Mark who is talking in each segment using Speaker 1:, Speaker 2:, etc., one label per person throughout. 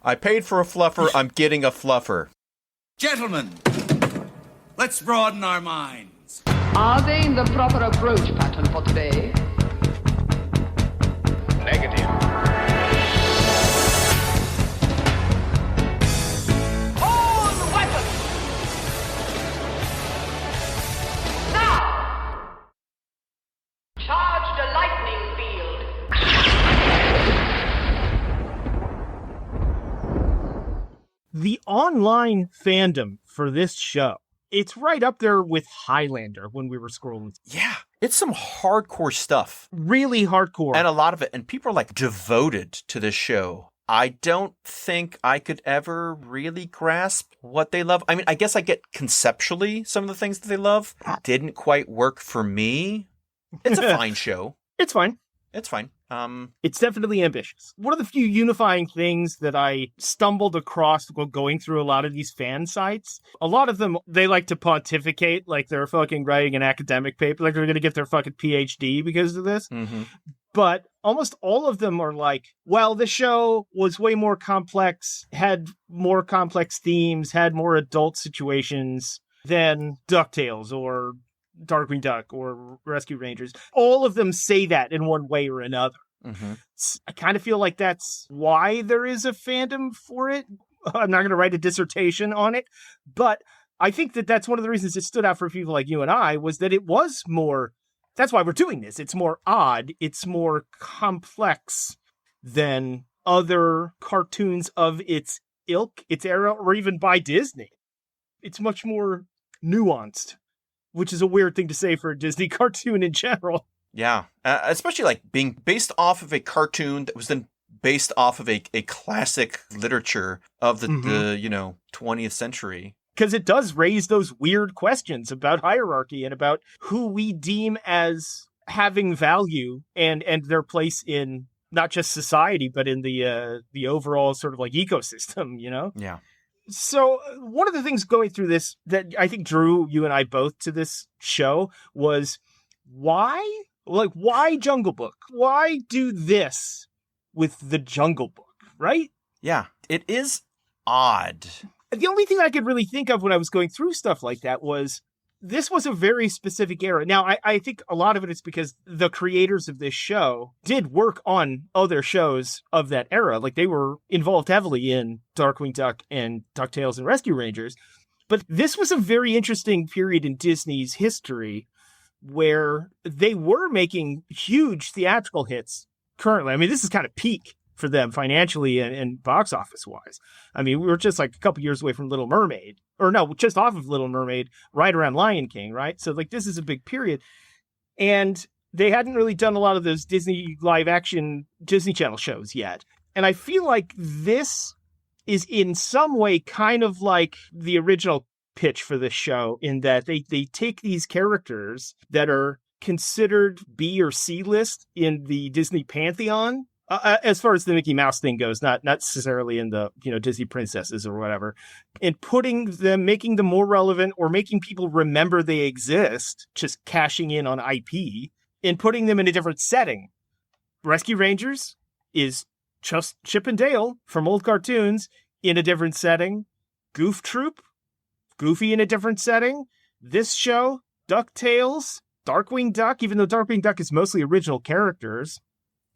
Speaker 1: I paid for a fluffer, I'm getting a fluffer.
Speaker 2: Gentlemen, let's broaden our minds.
Speaker 3: Are they in the proper approach pattern for today?
Speaker 4: Negative.
Speaker 3: Hold weapons! Now! Charge the lightning field.
Speaker 5: The online fandom for this show, it's right up there with Highlander when we were scrolling.
Speaker 1: Yeah, it's some hardcore stuff.
Speaker 5: Really hardcore.
Speaker 1: And a lot of it. And people are like devoted to this show. I don't think I could ever really grasp what they love. I mean, I guess I get conceptually some of the things that they love. Didn't quite work for me. It's a fine show.
Speaker 5: It's fine.
Speaker 1: It's fine.
Speaker 5: It's definitely ambitious. One of the few unifying things that I stumbled across going through a lot of these fan sites, a lot of them, they like to pontificate like they're fucking writing an academic paper, like they're going to get their fucking PhD because of this.
Speaker 1: Mm-hmm.
Speaker 5: But almost all of them are like, well, the show was way more complex, had more complex themes, had more adult situations than DuckTales or Darkwing Duck or Rescue Rangers. All of them say that in one way or another.
Speaker 1: Mm-hmm.
Speaker 5: I kind of feel like that's why there is a fandom for it. I'm not going to write a dissertation on it, but I think that that's one of the reasons it stood out for people like you and I was that it was more, that's why we're doing this. It's more odd. It's more complex than other cartoons of its ilk, its era, or even by Disney. It's much more nuanced, which is a weird thing to say for a Disney cartoon in general.
Speaker 1: Yeah, especially like being based off of a cartoon that was then based off of a classic literature of the 20th century.
Speaker 5: Because it does raise those weird questions about hierarchy and about who we deem as having value and their place in not just society, but in the overall sort of like ecosystem, you know?
Speaker 1: Yeah.
Speaker 5: So one of the things going through this that I think drew you and I both to this show was why Jungle Book? Why do this with the Jungle Book, right?
Speaker 1: Yeah, it is odd.
Speaker 5: The only thing I could really think of when I was going through stuff like that was this was a very specific era. Now, I think a lot of it is because the creators of this show did work on other shows of that era. Like they were involved heavily in Darkwing Duck and DuckTales and Rescue Rangers. But this was a very interesting period in Disney's history where they were making huge theatrical hits currently. I mean, this is kind of peak for them financially and box office wise. I mean, we were just like a couple years away from Little Mermaid, or no, just off of Little Mermaid, right around Lion King, right? So like this is a big period. And they hadn't really done a lot of those Disney live action Disney Channel shows yet. And I feel like this is in some way kind of like the original pitch for this show in that they take these characters that are considered B or C list in the Disney pantheon, as far as the Mickey Mouse thing goes, not necessarily in the, Disney princesses or whatever, and making them more relevant or making people remember they exist, just cashing in on IP and putting them in a different setting. Rescue Rangers is just Chip and Dale from old cartoons in a different setting. Goof Troop, Goofy in a different setting. This show, DuckTales, Darkwing Duck, even though Darkwing Duck is mostly original characters.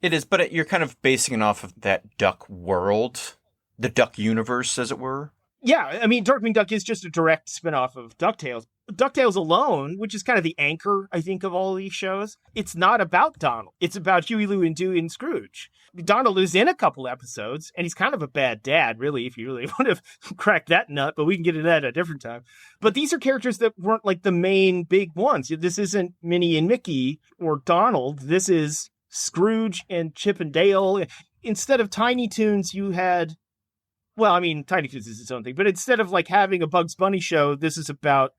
Speaker 1: It is, but you're kind of basing it off of that Duck world, the Duck universe, as it were.
Speaker 5: Yeah, I mean, Darkwing Duck is just a direct spinoff of DuckTales. DuckTales alone, which is kind of the anchor, I think, of all these shows, it's not about Donald. It's about Huey, Lou, and Dewey and Scrooge. Donald is in a couple episodes, and he's kind of a bad dad, really, if you really want to crack that nut, but we can get into that at a different time. But these are characters that weren't like the main big ones. This isn't Minnie and Mickey or Donald. This is Scrooge and Chip and Dale. Instead of Tiny Toons, you had... Well, I mean, Tiny Toons is its own thing, but instead of like having a Bugs Bunny show, this is about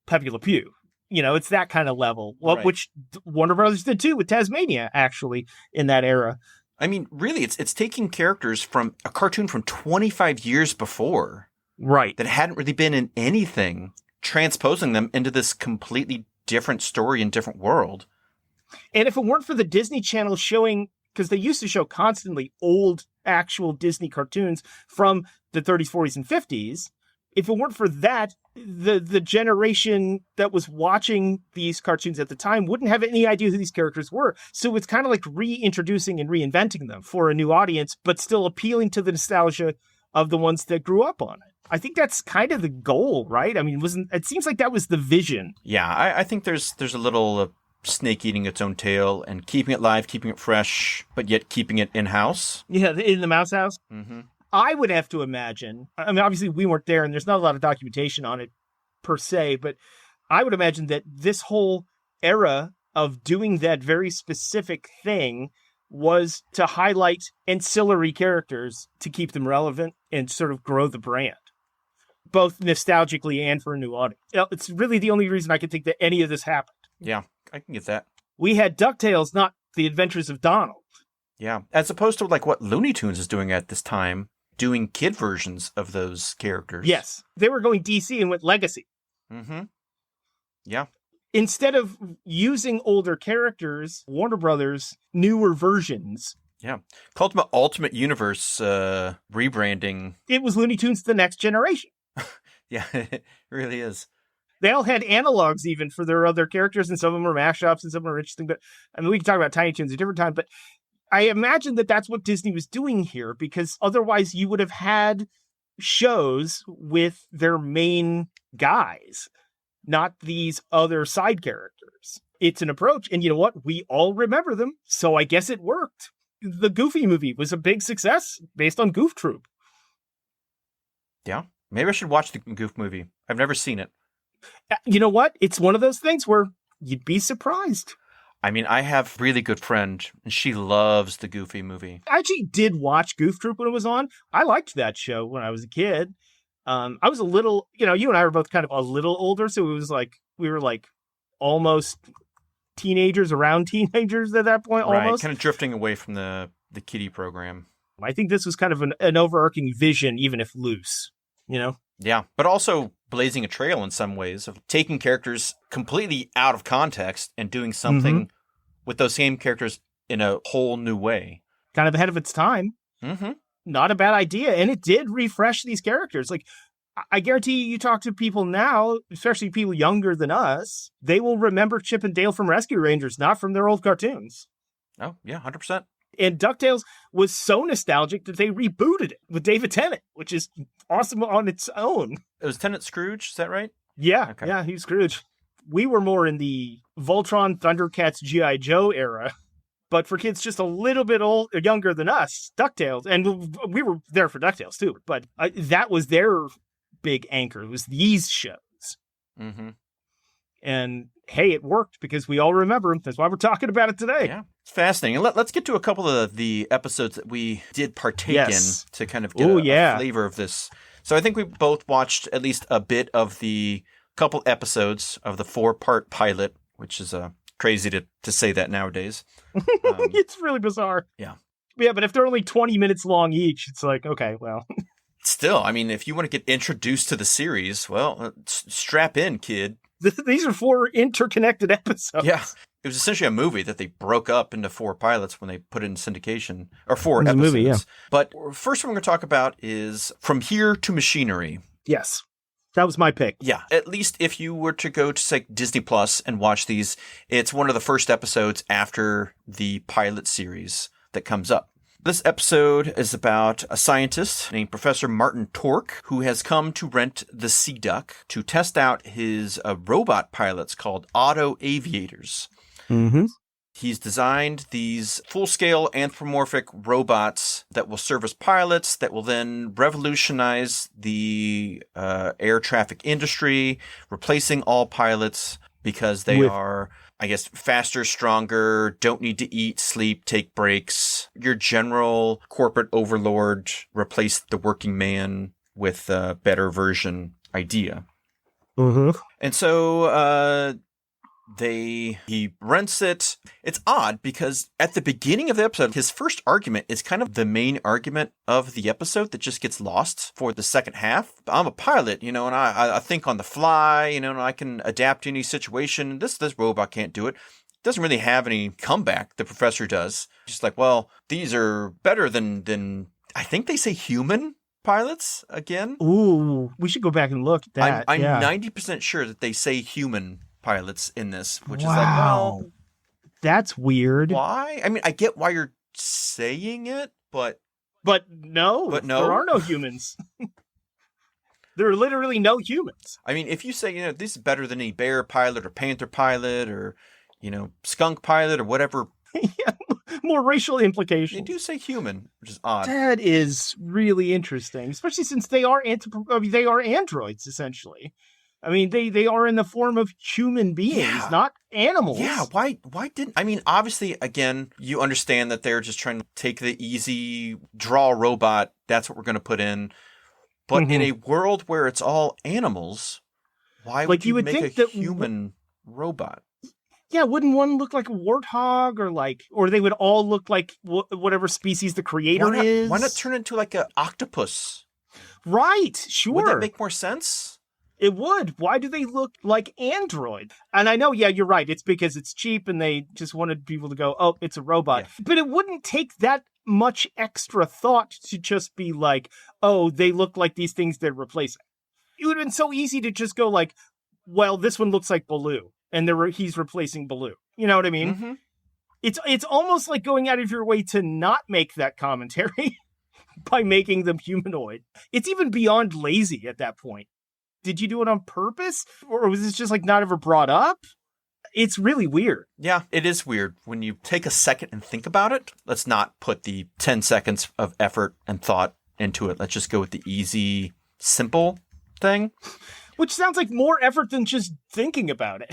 Speaker 5: Pepe Le Pew. It's that kind of level,
Speaker 1: Right.
Speaker 5: Which Warner Brothers did too with Tasmania, actually, in that era.
Speaker 1: I mean, really, it's taking characters from a cartoon from 25 years before.
Speaker 5: Right.
Speaker 1: That hadn't really been in anything, transposing them into this completely different story and different world.
Speaker 5: And if it weren't for the Disney Channel showing, because they used to show constantly old actual Disney cartoons from the 30s, 40s, and 50s. If it weren't for that, the generation that was watching these cartoons at the time wouldn't have any idea who these characters were. So it's kind of like reintroducing and reinventing them for a new audience, but still appealing to the nostalgia of the ones that grew up on it. I think that's kind of the goal, right? I mean, it seems like that was the vision.
Speaker 1: Yeah, I think there's a little snake eating its own tail and keeping it live, keeping it fresh, but yet keeping it in-house.
Speaker 5: Yeah, in the Mouse House.
Speaker 1: Mm-hmm.
Speaker 5: I would have to imagine, I mean, obviously we weren't there and there's not a lot of documentation on it per se, but I would imagine that this whole era of doing that very specific thing was to highlight ancillary characters to keep them relevant and sort of grow the brand, both nostalgically and for a new audience. It's really the only reason I can think that any of this happened.
Speaker 1: Yeah, I can get that.
Speaker 5: We had DuckTales, not The Adventures of Donald.
Speaker 1: Yeah, as opposed to like what Looney Tunes is doing at this time, doing kid versions of those characters.
Speaker 5: Yes, they were going DC and went legacy.
Speaker 1: Mm-hmm. Yeah.
Speaker 5: Instead of using older characters, Warner Brothers, newer versions.
Speaker 1: Yeah. Called them Ultimate Universe rebranding.
Speaker 5: It was Looney Tunes The Next Generation.
Speaker 1: Yeah, it really is.
Speaker 5: They all had analogs even for their other characters, and some of them were mashups and some were interesting. But I mean, we can talk about Tiny Toons at a different time, but I imagine that that's what Disney was doing here, because otherwise you would have had shows with their main guys, not these other side characters. It's an approach, and you know what? We all remember them, so I guess it worked. The Goofy movie was a big success based on Goof Troop.
Speaker 1: Yeah, maybe I should watch the Goof movie. I've never seen it.
Speaker 5: You know what? It's one of those things where you'd be surprised.
Speaker 1: I mean, I have a really good friend, and she loves the Goofy movie.
Speaker 5: I actually did watch Goof Troop when it was on. I liked that show when I was a kid. I was a little, you and I were both kind of a little older, so it was like, we were like almost teenagers, around teenagers at that point,
Speaker 1: right,
Speaker 5: almost.
Speaker 1: Kind of drifting away from the kiddie program.
Speaker 5: I think this was kind of an overarching vision, even if loose,
Speaker 1: Yeah, but also blazing a trail in some ways of taking characters completely out of context and doing something with those same characters in a whole new way.
Speaker 5: Kind of ahead of its time.
Speaker 1: Mm-hmm.
Speaker 5: Not a bad idea. And it did refresh these characters. Like, I guarantee you talk to people now, especially people younger than us, they will remember Chip and Dale from Rescue Rangers, not from their old cartoons.
Speaker 1: Oh, yeah, 100%.
Speaker 5: And DuckTales was so nostalgic that they rebooted it with David Tennant, which is awesome on its own.
Speaker 1: It was Tennant Scrooge, is that right?
Speaker 5: Yeah,
Speaker 1: Okay.
Speaker 5: Yeah, he's Scrooge. We were more in the Voltron, Thundercats, G.I. Joe era. But for kids just a little bit younger than us, DuckTales, and we were there for DuckTales too, but that was their big anchor. It was these shows.
Speaker 1: Mm-hmm.
Speaker 5: And hey, it worked because we all remember them. That's why we're talking about it today.
Speaker 1: Yeah, it's fascinating. And let's get to a couple of the episodes that we did partake in to kind of get a flavor of this. So I think we both watched at least a bit of the couple episodes of the 4-part pilot, which is crazy to say that nowadays.
Speaker 5: It's really bizarre.
Speaker 1: Yeah.
Speaker 5: Yeah, but if they're only 20 minutes long each, it's like, okay, well.
Speaker 1: Still, I mean, if you want to get introduced to the series, well, strap in, kid.
Speaker 5: These are 4 interconnected episodes.
Speaker 1: Yeah. It was essentially a movie that they broke up into 4 pilots when they put it in syndication, or 4 episodes.
Speaker 5: Movie, yeah.
Speaker 1: But first one we're going to talk about is From Here to Machinery.
Speaker 5: Yes. That was my pick.
Speaker 1: Yeah. At least if you were to go to, say, Disney Plus and watch these, it's one of the first episodes after the pilot series that comes up. This episode is about a scientist named Professor Martin Torque, who has come to rent the Sea Duck to test out his robot pilots called auto aviators.
Speaker 5: Mm-hmm.
Speaker 1: He's designed these full-scale anthropomorphic robots that will serve as pilots, that will then revolutionize the air traffic industry, replacing all pilots because they are, I guess, faster, stronger, don't need to eat, sleep, take breaks. Your general corporate overlord, replace the working man with a better version idea.
Speaker 5: Mm-hmm.
Speaker 1: And so he rents it. It's odd because at the beginning of the episode, his first argument is kind of the main argument of the episode that just gets lost for the second half. I'm a pilot, and I think on the fly, and I can adapt to any situation. This robot can't do it. Doesn't really have any comeback. The professor does. Just like, well, these are better than I think they say human pilots again.
Speaker 5: Ooh, we should go back and look at that.
Speaker 1: I'm
Speaker 5: yeah.
Speaker 1: 90% sure that they say human pilots in this, which is like,
Speaker 5: Wow.
Speaker 1: well,
Speaker 5: That's weird.
Speaker 1: why? I mean, I get why you're saying it, but
Speaker 5: But no, there are no humans. There are literally no humans.
Speaker 1: I mean, if you say, this is better than any bear pilot or panther pilot or, skunk pilot or whatever,
Speaker 5: Yeah, more racial implications.
Speaker 1: they do say human, which is odd.
Speaker 5: That is really interesting, especially since they are they are androids essentially. I mean, they are in the form of human beings, not animals.
Speaker 1: Yeah, why didn't I mean, obviously, again, you understand that they're just trying to take the easy draw robot, that's what we're going to put in. But in a world where it's all animals, why would you make a human robot?
Speaker 5: Yeah, wouldn't one look like a warthog or they would all look like whatever species the creator is?
Speaker 1: Why not turn into like an octopus?
Speaker 5: Right, sure.
Speaker 1: Would that make more sense?
Speaker 5: It would. Why do they look like android? And I know, yeah, you're right. It's because it's cheap and they just wanted people to go, oh, it's a robot. Yeah. But it wouldn't take that much extra thought to just be like, oh, they look like these things they're replacing. It would have been so easy to just go like, well, this one looks like Baloo and he's replacing Baloo. You know what I mean? Mm-hmm. It's almost like going out of your way to not make that commentary by making them humanoid. It's even beyond lazy at that point. Did you do it on purpose? Or was this just like not ever brought up? It's really weird.
Speaker 1: Yeah, it is weird. When you take a second and think about it, let's not put the 10 seconds of effort and thought into it. Let's just go with the easy, simple thing.
Speaker 5: Which sounds like more effort than just thinking about it.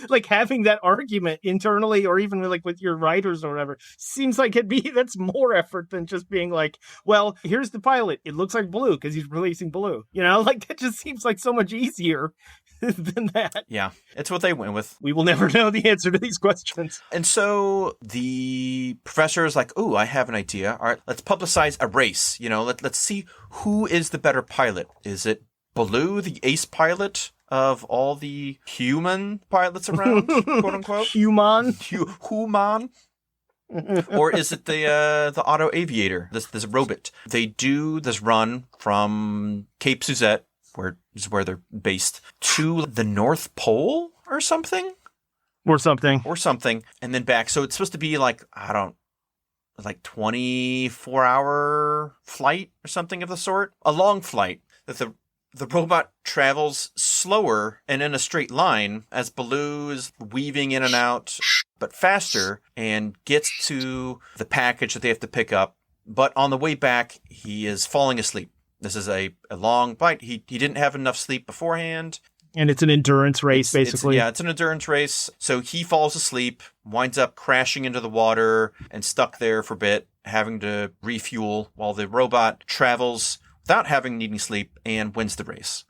Speaker 5: like having that argument internally or even like with your writers or whatever seems like that's more effort than just being like, well, here's the pilot. It looks like Baloo because he's releasing Baloo. Like that just seems like so much easier than that.
Speaker 1: Yeah, it's what they went with.
Speaker 5: We will never know the answer to these questions.
Speaker 1: And so the professor is like, oh, I have an idea. All right, let's publicize a race. Let's see who is the better pilot. Is it Baloo, the ace pilot of all the human pilots around, quote unquote?
Speaker 5: Human.
Speaker 1: Human. Or is it the auto aviator, this robot? They do this run from Cape Suzette, where they're based, to the North Pole or something?
Speaker 5: Or something.
Speaker 1: And then back. So it's supposed to be like 24-hour flight or something of the sort. A long flight that the robot travels slower and in a straight line as Baloo is weaving in and out, but faster, and gets to the package that they have to pick up. But on the way back, he is falling asleep. This is a long flight. He didn't have enough sleep beforehand.
Speaker 5: And it's an endurance race, basically.
Speaker 1: It's an endurance race. So he falls asleep, winds up crashing into the water, and stuck there for a bit, having to refuel while the robot travels without needing sleep, and wins the race.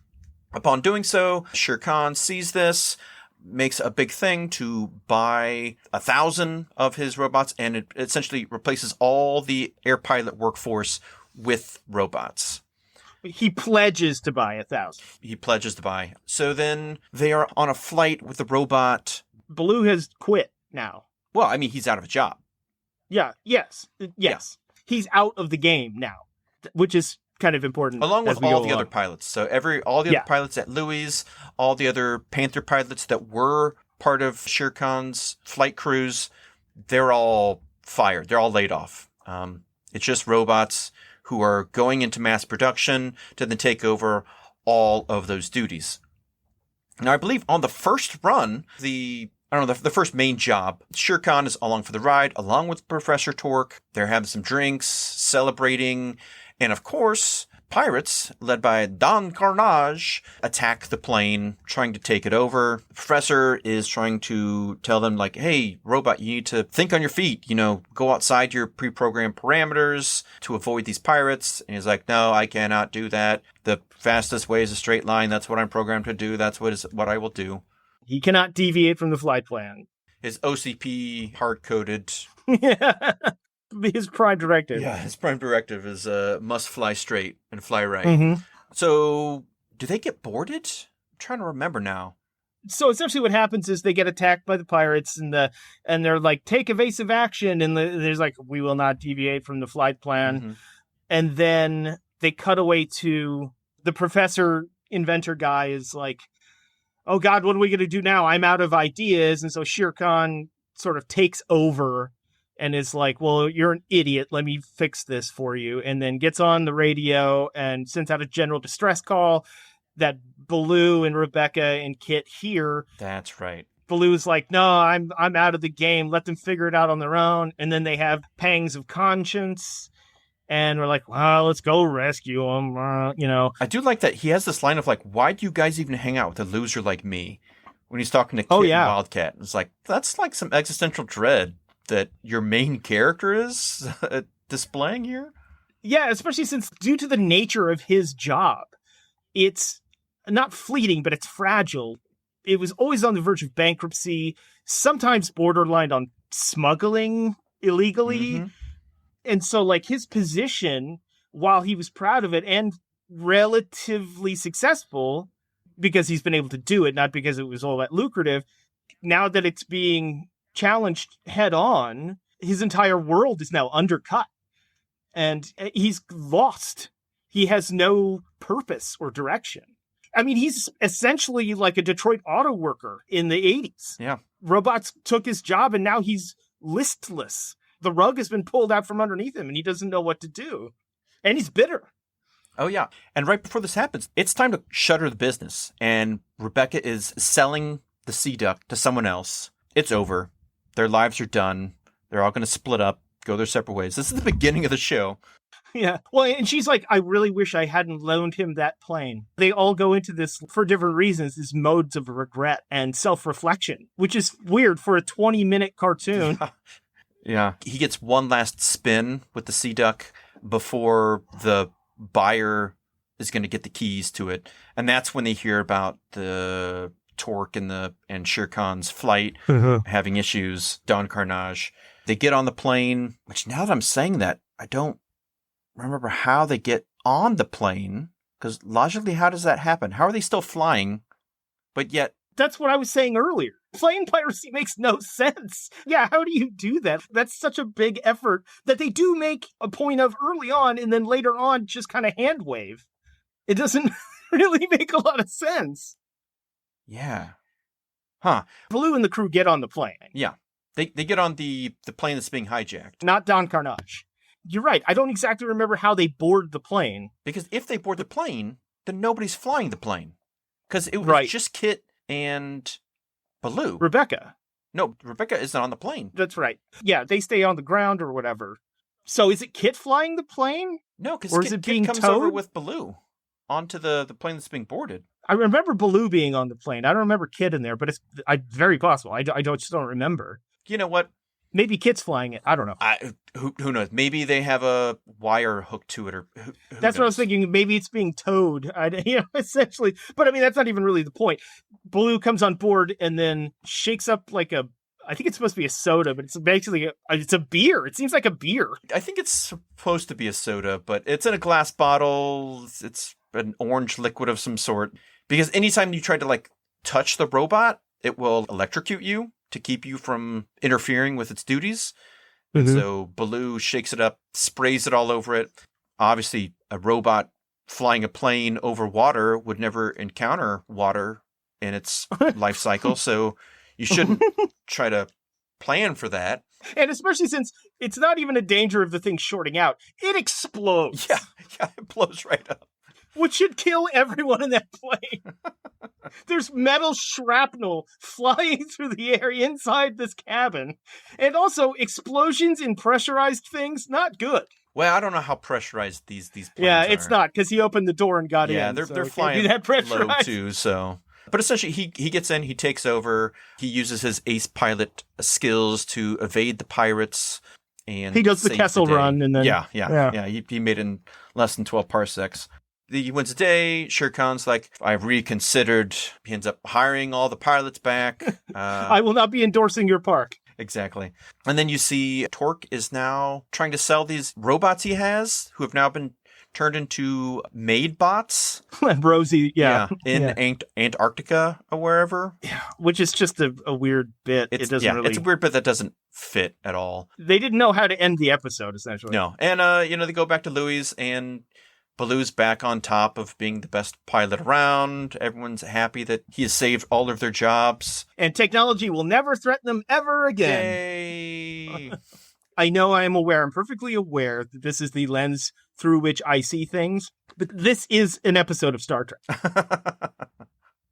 Speaker 1: Upon doing so, Shere Khan sees this, makes a big thing to buy 1,000 of his robots, and it essentially replaces all the air pilot workforce with robots.
Speaker 5: He pledges to buy 1,000.
Speaker 1: He pledges to buy. So then they are on a flight with the robot.
Speaker 5: Baloo has quit now.
Speaker 1: Well, I mean, he's out of a job.
Speaker 5: Yeah, yes. Yeah. He's out of the game now, which is kind of important.
Speaker 1: Along with all the other pilots. So all the other pilots at Louis, all the other Panther pilots that were part of Shere Khan's flight crews, they're all fired. They're all laid off. It's just robots who are going into mass production to then take over all of those duties. Now, I believe on the first run, the first main job, Shere Khan is along for the ride, along with Professor Torque. They're having some drinks, celebrating. And of course, pirates, led by Don Carnage, attack the plane, trying to take it over. The professor is trying to tell them, like, hey, robot, you need to think on your feet, go outside your pre-programmed parameters to avoid these pirates. And he's like, no, I cannot do that. The fastest way is a straight line. That's what I'm programmed to do. That's what I will do.
Speaker 5: He cannot deviate from the flight plan.
Speaker 1: His OCP hard-coded.
Speaker 5: Yeah. His prime directive.
Speaker 1: Yeah, his prime directive is must fly straight and fly right.
Speaker 5: Mm-hmm.
Speaker 1: So, do they get boarded? I'm trying to remember now.
Speaker 5: So essentially what happens is they get attacked by the pirates and they're like, take evasive action. And there's like, we will not deviate from the flight plan.
Speaker 1: Mm-hmm.
Speaker 5: And then they cut away to the professor inventor guy is like, oh God, what are we going to do now? I'm out of ideas. And so Shere Khan sort of takes over and is like, well, you're an idiot. Let me fix this for you. And then gets on the radio and sends out a general distress call that Baloo and Rebecca and Kit hear.
Speaker 1: That's right.
Speaker 5: Baloo's like, no, I'm out of the game. Let them figure it out on their own. And then they have pangs of conscience. And we're like, well, let's go rescue him.
Speaker 1: I do like that he has this line of like, why do you guys even hang out with a loser like me? When he's talking to Kit and Wildcat. It's like, that's like some existential dread that your main character is displaying here.
Speaker 5: Yeah, especially since due to the nature of his job, it's not fleeting, but it's fragile. It was always on the verge of bankruptcy, sometimes borderline on smuggling illegally.
Speaker 1: Mm-hmm.
Speaker 5: And so, like, his position, while he was proud of it and relatively successful, because he's been able to do it, not because it was all that lucrative, now that it's being challenged head on, his entire world is now undercut. And he's lost. He has no purpose or direction. I mean, he's essentially like a Detroit auto worker in the 80s.
Speaker 1: Yeah.
Speaker 5: Robots took his job and now he's listless. The rug has been pulled out from underneath him and he doesn't know what to do. And he's bitter.
Speaker 1: Oh, yeah. And right before this happens, it's time to shutter the business. And Rebecca is selling the Sea Duck to someone else. It's over. Their lives are done. They're all going to split up, go their separate ways. This is the beginning of the show.
Speaker 5: Yeah. Well, and she's like, I really wish I hadn't loaned him that plane. They all go into this, for different reasons, these modes of regret and self-reflection, which is weird for a 20-minute cartoon.
Speaker 1: Yeah. He gets one last spin with the Sea Duck before the buyer is going to get the keys to it. And that's when they hear about the Torque and Shere Khan's flight having issues, Don Carnage. They get on the plane, which now that I'm saying that, I don't remember how they get on the plane, because logically, how does that happen? How are they still flying, but yet...
Speaker 5: That's what I was saying earlier. Plane piracy makes no sense. Yeah, how do you do that? That's such a big effort that they do make a point of early on, and then later on just kind of hand wave. It doesn't really make a lot of sense.
Speaker 1: Yeah. Huh.
Speaker 5: Baloo and the crew get on the plane.
Speaker 1: Yeah. They get on the plane that's being hijacked.
Speaker 5: Not Don Carnage. You're right. I don't exactly remember how they board the plane.
Speaker 1: Because if they board the plane, then nobody's flying the plane. Because it was just Kit and Baloo.
Speaker 5: Rebecca.
Speaker 1: No, Rebecca isn't on the plane.
Speaker 5: That's right. Yeah, they stay on the ground or whatever. So is it Kit flying the plane?
Speaker 1: No, because Kit comes over with Baloo onto the plane that's being boarded.
Speaker 5: I remember Baloo being on the plane. I don't remember Kit in there, but it's very possible. I just don't remember.
Speaker 1: You know what?
Speaker 5: Maybe Kit's flying it. I don't know.
Speaker 1: Who knows? Maybe they have a wire hooked to it, or who
Speaker 5: that's
Speaker 1: knows?
Speaker 5: What I was thinking. Maybe it's being towed. Essentially. But I mean, that's not even really the point. Baloo comes on board and then shakes up like I think it's supposed to be a soda, but it's basically it's a beer. It seems like a beer.
Speaker 1: I think it's supposed to be a soda, but it's in a glass bottle. It's an orange liquid of some sort. Because anytime you try to like touch the robot, it will electrocute you to keep you from interfering with its duties. And so Baloo shakes it up, sprays it all over it. Obviously, a robot flying a plane over water would never encounter water in its life cycle. So you shouldn't try to plan for that.
Speaker 5: And especially since it's not even a danger of the thing shorting out. It explodes.
Speaker 1: Yeah, it blows right up.
Speaker 5: Which should kill everyone in that plane. There's metal shrapnel flying through the air inside this cabin. And also, explosions in pressurized things, not good.
Speaker 1: Well, I don't know how pressurized these planes
Speaker 5: are.
Speaker 1: Yeah,
Speaker 5: it's not, because he opened the door and got in.
Speaker 1: Yeah, they're flying low too, so... But essentially, he gets in, he takes over, he uses his ace pilot skills to evade the pirates, and
Speaker 5: he does the Kessel run, and then...
Speaker 1: Yeah, he made it in less than 12 parsecs. He wins the day. Shere Khan's like, I've reconsidered. He ends up hiring all the pilots back.
Speaker 5: I will not be endorsing your park.
Speaker 1: Exactly. And then you see Torque is now trying to sell these robots he has, who have now been turned into maid bots.
Speaker 5: Rosie,
Speaker 1: in Antarctica or wherever.
Speaker 5: Yeah, which is just a weird bit. It doesn't really...
Speaker 1: It's a weird bit that doesn't fit at all.
Speaker 5: They didn't know how to end the episode, essentially.
Speaker 1: No. And, they go back to Louis, and Baloo's back on top of being the best pilot around. Everyone's happy that he has saved all of their jobs.
Speaker 5: And technology will never threaten them ever again.
Speaker 1: Yay!
Speaker 5: I know I'm perfectly aware that this is the lens through which I see things, but this is an episode of Star Trek.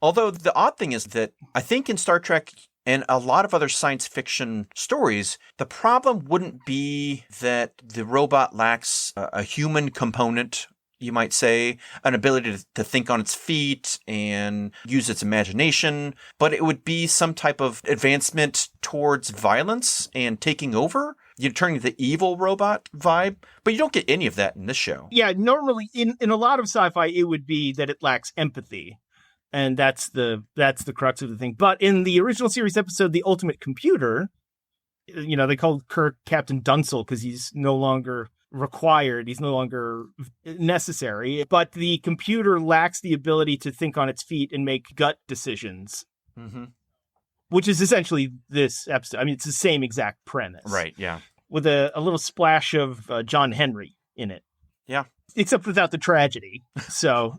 Speaker 1: Although the odd thing is that I think in Star Trek and a lot of other science fiction stories, the problem wouldn't be that the robot lacks a human component, you might say, an ability to think on its feet and use its imagination, but it would be some type of advancement towards violence and taking over. You're turning the evil robot vibe, but you don't get any of that in this show.
Speaker 5: Yeah, normally in a lot of sci-fi, it would be that it lacks empathy. And that's the crux of the thing. But in the original series episode, The Ultimate Computer, they called Kirk Captain Dunsel because he's no longer required. He's no longer necessary. But the computer lacks the ability to think on its feet and make gut decisions. Mm-hmm. Which is essentially this episode. I mean, it's the same exact premise.
Speaker 1: Right, yeah.
Speaker 5: With a little splash of John Henry in it.
Speaker 1: Yeah.
Speaker 5: Except without the tragedy. So...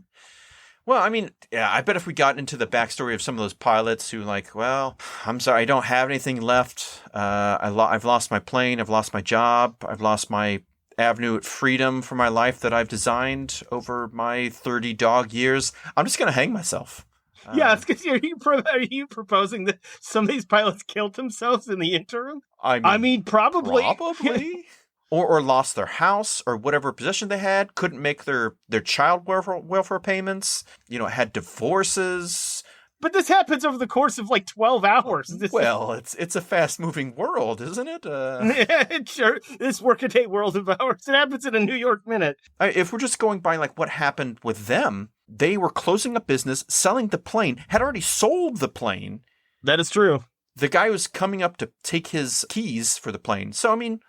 Speaker 1: Well, I mean, yeah, I bet if we got into the backstory of some of those pilots who I'm sorry, I don't have anything left. I've lost my plane. I've lost my job. I've lost my avenue of freedom for my life that I've designed over my 30 dog years. I'm just going to hang myself.
Speaker 5: Yeah, it's because are you proposing that some of these pilots killed themselves in the interim? I mean, probably.
Speaker 1: Probably. Or lost their house or whatever position they had, couldn't make their child welfare payments, had divorces.
Speaker 5: But this happens over the course of 12 hours.
Speaker 1: It's a fast-moving world, isn't it?
Speaker 5: Sure. This workaday world of ours. It happens in a New York minute.
Speaker 1: If we're just going by what happened with them, they were closing a business, selling the plane, had already sold the plane.
Speaker 5: That is true.
Speaker 1: The guy was coming up to take his keys for the plane. So, I mean...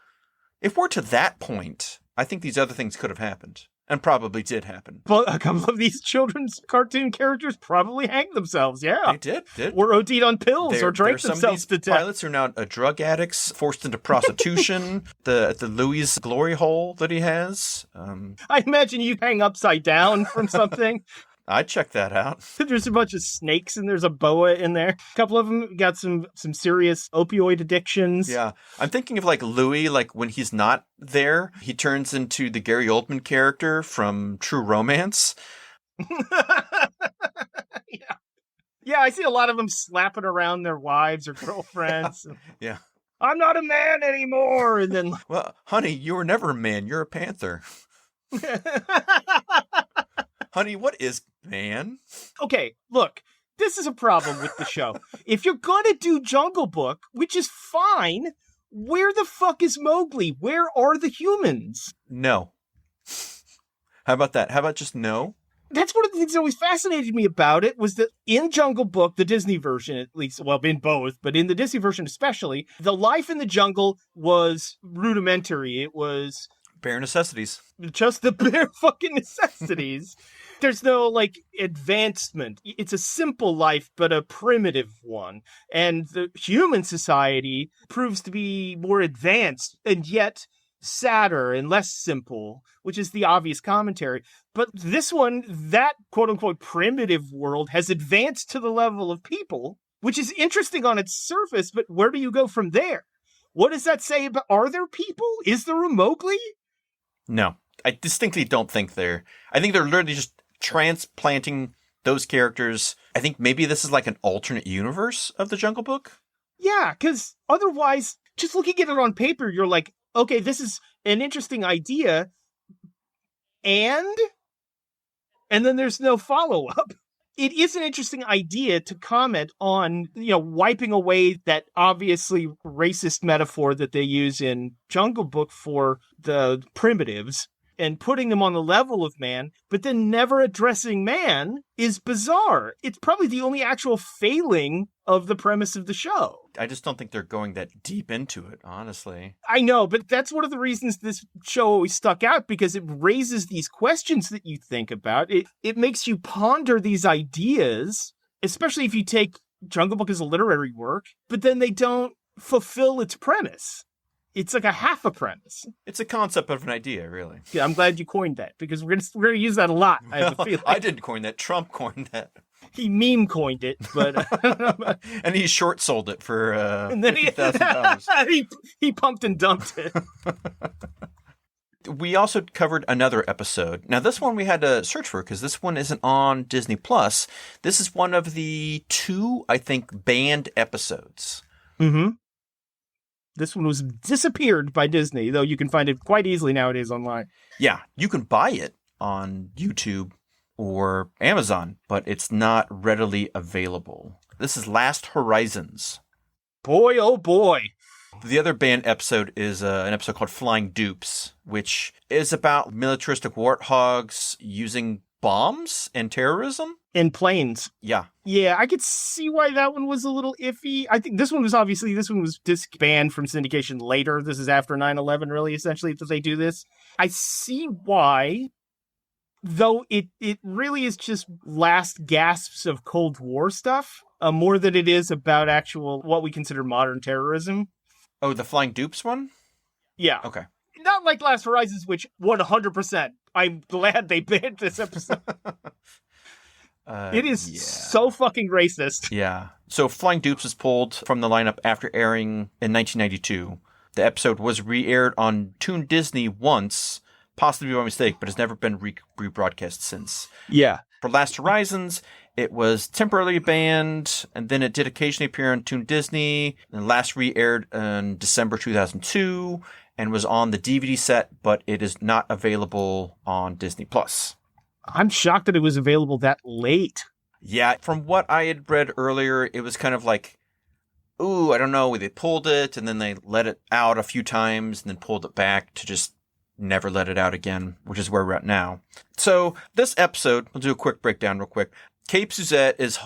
Speaker 1: If we're to that point, I think these other things could have happened. And probably did happen.
Speaker 5: But a couple of these children's cartoon characters probably hanged themselves, yeah.
Speaker 1: They did.
Speaker 5: Or OD'd on pills or drank themselves to death.
Speaker 1: Pilots are now drug addicts, forced into prostitution, the Louis glory hole that he has.
Speaker 5: I imagine you hang upside down from something.
Speaker 1: I'd check that out.
Speaker 5: There's a bunch of snakes and there's a boa in there. A couple of them got some serious opioid addictions.
Speaker 1: Yeah. I'm thinking of Louis, when he's not there, he turns into the Gary Oldman character from True Romance.
Speaker 5: Yeah, I see a lot of them slapping around their wives or girlfriends.
Speaker 1: Yeah.
Speaker 5: I'm not a man anymore. And then...
Speaker 1: Well, honey, you were never a man. You're a panther. Honey, what is man?
Speaker 5: Okay, look, this is a problem with the show. If you're gonna do Jungle Book, which is fine, where the fuck is Mowgli? Where are the humans?
Speaker 1: No. How about that? How about just no?
Speaker 5: That's one of the things that always fascinated me about it, was that in Jungle Book, the Disney version at least, well, in both, but in the Disney version especially, the life in the jungle was rudimentary. It was...
Speaker 1: bare necessities.
Speaker 5: Just the bare fucking necessities. There's no, advancement. It's a simple life, but a primitive one. And the human society proves to be more advanced and yet sadder and less simple, which is the obvious commentary. But this one, that quote-unquote primitive world has advanced to the level of people, which is interesting on its surface, but where do you go from there? What does that say about... Are there people? Is there a Mowgli?
Speaker 1: No. I distinctly don't think they're... I think they're literally just transplanting those characters. I think maybe this is an alternate universe of the Jungle Book.
Speaker 5: Yeah, because otherwise, just looking at it on paper, you're like, okay, this is an interesting idea, and then there's no follow-up. It is an interesting idea to comment on, wiping away that obviously racist metaphor that they use in Jungle Book for the primitives. and putting them on the level of man, but then never addressing man is bizarre. It's probably the only actual failing of the premise of the show.
Speaker 1: I just don't think they're going that deep into it, honestly.
Speaker 5: I know, but that's one of the reasons this show always stuck out, because it raises these questions that you think about. It makes you ponder these ideas, especially if you take Jungle Book as a literary work, but then they don't fulfill its premise. It's like a half a premise.
Speaker 1: It's a concept of an idea, really.
Speaker 5: Yeah, I'm glad you coined that, because we're gonna use that a lot. I have a feeling.
Speaker 1: I didn't coin that. Trump coined that.
Speaker 5: He meme coined it, but
Speaker 1: and he short sold it for
Speaker 5: and then
Speaker 1: $50,000.
Speaker 5: he pumped and dumped it.
Speaker 1: We also covered another episode. Now, this one we had to search for because this one isn't on Disney Plus. This is one of the 2, I think, banned episodes.
Speaker 5: Mm-hmm. This one was disappeared by Disney, though you can find it quite easily nowadays online.
Speaker 1: Yeah, you can buy it on YouTube or Amazon, but it's not readily available. This is Last Horizons.
Speaker 5: Boy, oh boy.
Speaker 1: The other banned episode is an episode called Flying Dupes, which is about militaristic warthogs using bombs and terrorism.
Speaker 5: In planes.
Speaker 1: Yeah.
Speaker 5: Yeah, I could see why that one was a little iffy. I think this one was disbanded from syndication later. This is after 9/11, really, essentially, that they do this. I see why, though it really is just last gasps of Cold War stuff, more than it is about actual, what we consider modern terrorism.
Speaker 1: Oh, the Flying Dupes one?
Speaker 5: Yeah.
Speaker 1: Okay.
Speaker 5: Not like Last Horizons, which 100%. I'm glad they banned this episode. It is so fucking racist.
Speaker 1: Yeah. So Flying Dupes was pulled from the lineup after airing in 1992. The episode was re-aired on Toon Disney once, possibly by mistake, but has never been rebroadcast since.
Speaker 5: Yeah.
Speaker 1: For Last Horizons, it was temporarily banned, and then it did occasionally appear on Toon Disney, and last re-aired in December 2002, and was on the DVD set, but it is not available on Disney+.
Speaker 5: I'm shocked that it was available that late.
Speaker 1: Yeah, from what I had read earlier, it was kind of like, ooh, I don't know, they pulled it, and then they let it out a few times, and then pulled it back to just never let it out again, which is where we're at now. So this episode, we'll do a quick breakdown real quick. Cape Suzette is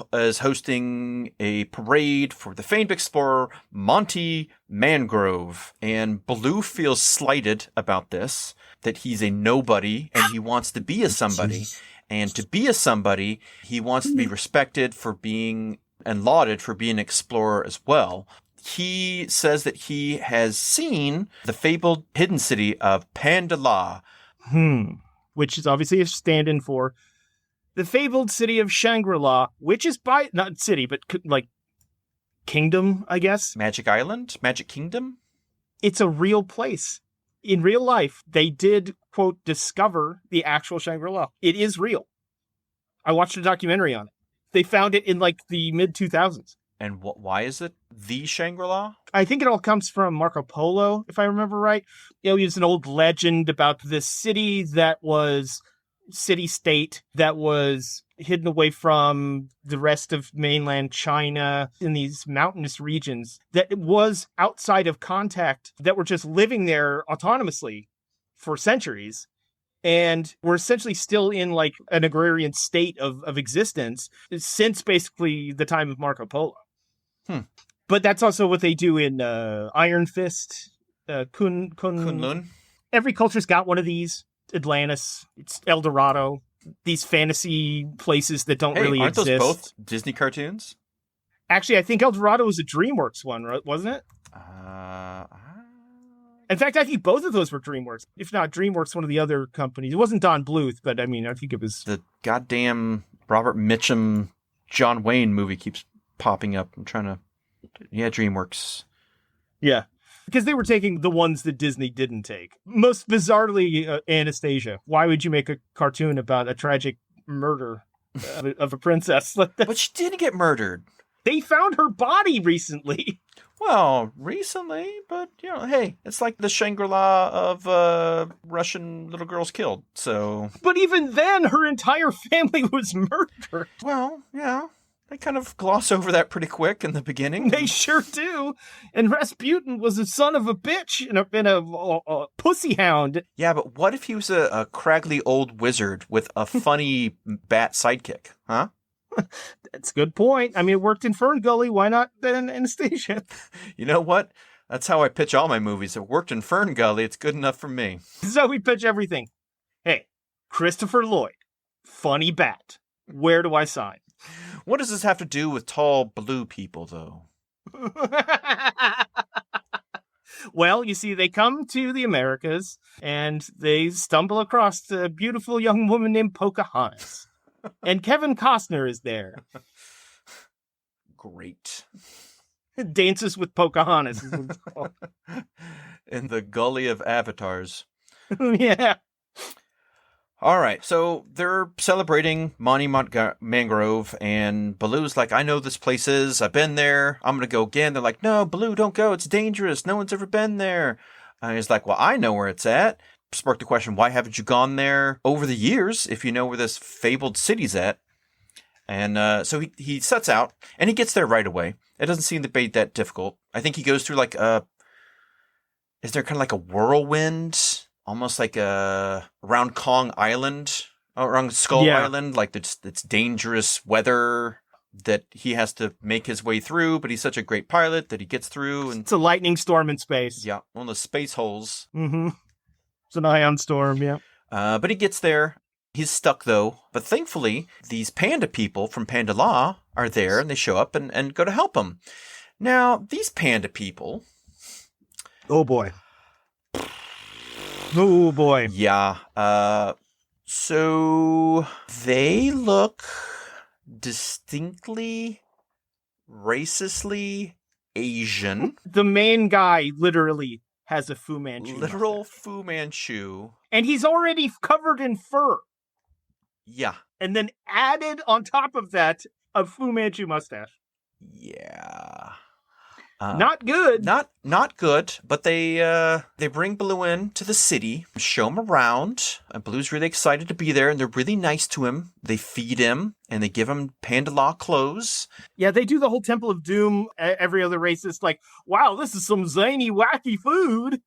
Speaker 1: hosting a parade for the famed explorer Monty Mangrove, and Baloo feels slighted about this, that he's a nobody and he wants to be a somebody. And to be a somebody, he wants to be respected for being and lauded for being an explorer as well. He says that he has seen the fabled hidden city of Pandala.
Speaker 5: Which is obviously a stand-in for the fabled city of Shangri-La, which is not city, but like kingdom, I guess.
Speaker 1: Magic Island? Magic Kingdom?
Speaker 5: It's a real place. In real life, they did, quote, discover the actual Shangri-La. It is real. I watched a documentary on it. They found it in like the mid-2000s.
Speaker 1: And why is it the Shangri-La?
Speaker 5: I think it all comes from Marco Polo, if I remember right. You know, it's an old legend about this city that was city-state that was hidden away from the rest of mainland China in these mountainous regions that was outside of contact, that were just living there autonomously for centuries. And we're essentially still in like an agrarian state of existence since basically the time of Marco Polo. But that's also what they do in Iron Fist,
Speaker 1: Kunlun.
Speaker 5: Every culture's got one of these. Atlantis, it's El Dorado, these fantasy places that don't really
Speaker 1: aren't
Speaker 5: exist.
Speaker 1: Those both Disney cartoons?
Speaker 5: Actually, I think El Dorado was a DreamWorks one, wasn't it? In fact, I think both of those were DreamWorks. If not DreamWorks, one of the other companies. It wasn't Don Bluth, but I mean, I think it was...
Speaker 1: The goddamn Robert Mitchum, John Wayne movie keeps popping up. I'm trying to... Yeah, DreamWorks.
Speaker 5: Yeah. Because they were taking the ones that Disney didn't take. Most bizarrely, Anastasia. Why would you make a cartoon about a tragic murder of a princess?
Speaker 1: But she didn't get murdered.
Speaker 5: They found her body recently.
Speaker 1: Well, recently, but, you know, hey, it's like the Shangri-La of Russian little girls killed, so...
Speaker 5: But even then, her entire family was murdered.
Speaker 1: Well, yeah. They kind of gloss over that pretty quick in the beginning.
Speaker 5: They sure do. And Rasputin was a son of a bitch and a pussy hound.
Speaker 1: Yeah, but what if he was a craggly old wizard with a funny bat sidekick, huh?
Speaker 5: That's a good point. I mean, it worked in Fern Gully. Why not in Anastasia?
Speaker 1: You know what? That's how I pitch all my movies. It worked in Fern Gully. It's good enough for me.
Speaker 5: So we pitch everything. Hey, Christopher Lloyd, funny bat. Where do I sign?
Speaker 1: What does this have to do with tall blue people, though?
Speaker 5: Well, you see, they come to the Americas and they stumble across a beautiful young woman named Pocahontas. And Kevin Costner is there.
Speaker 1: Great.
Speaker 5: Dances with Pocahontas is what it's called.
Speaker 1: In the Gully of Avatars.
Speaker 5: Yeah.
Speaker 1: All right, so they're celebrating Monument Mangrove, and Baloo's like, I know this place is. I've been there. I'm going to go again. They're like, no, Baloo, don't go. It's dangerous. No one's ever been there. And he's like, well, I know where it's at. Sparked the question, why haven't you gone there over the years if you know where this fabled city's at? And so he sets out, and he gets there right away. It doesn't seem to be that difficult. I think he goes through like is there kind of like a whirlwind? Almost like around Kong Island, around Skull Island, like it's dangerous weather that he has to make his way through, but he's such a great pilot that he gets through. And
Speaker 5: it's a lightning storm in space.
Speaker 1: Yeah, one of those space holes.
Speaker 5: Mm-hmm. It's an ion storm, yeah.
Speaker 1: But he gets there. He's stuck, though. But thankfully, these panda people from Panda Law are there, and they show up and go to help him. Now, these panda people...
Speaker 5: Oh, boy. Oh, boy.
Speaker 1: Yeah. So they look distinctly racistly Asian.
Speaker 5: The main guy literally has a Fu Manchu.
Speaker 1: Literal
Speaker 5: mustache.
Speaker 1: Fu Manchu.
Speaker 5: And he's already covered in fur.
Speaker 1: Yeah.
Speaker 5: And then added on top of that a Fu Manchu mustache.
Speaker 1: Yeah.
Speaker 5: Not good.
Speaker 1: Not good, but they bring Baloo in to the city, show him around, and Baloo's really excited to be there, and they're really nice to him. They feed him, and they give him Panda Law clothes.
Speaker 5: Yeah, they do the whole Temple of Doom. Every other race is like, wow, this is some zany, wacky food.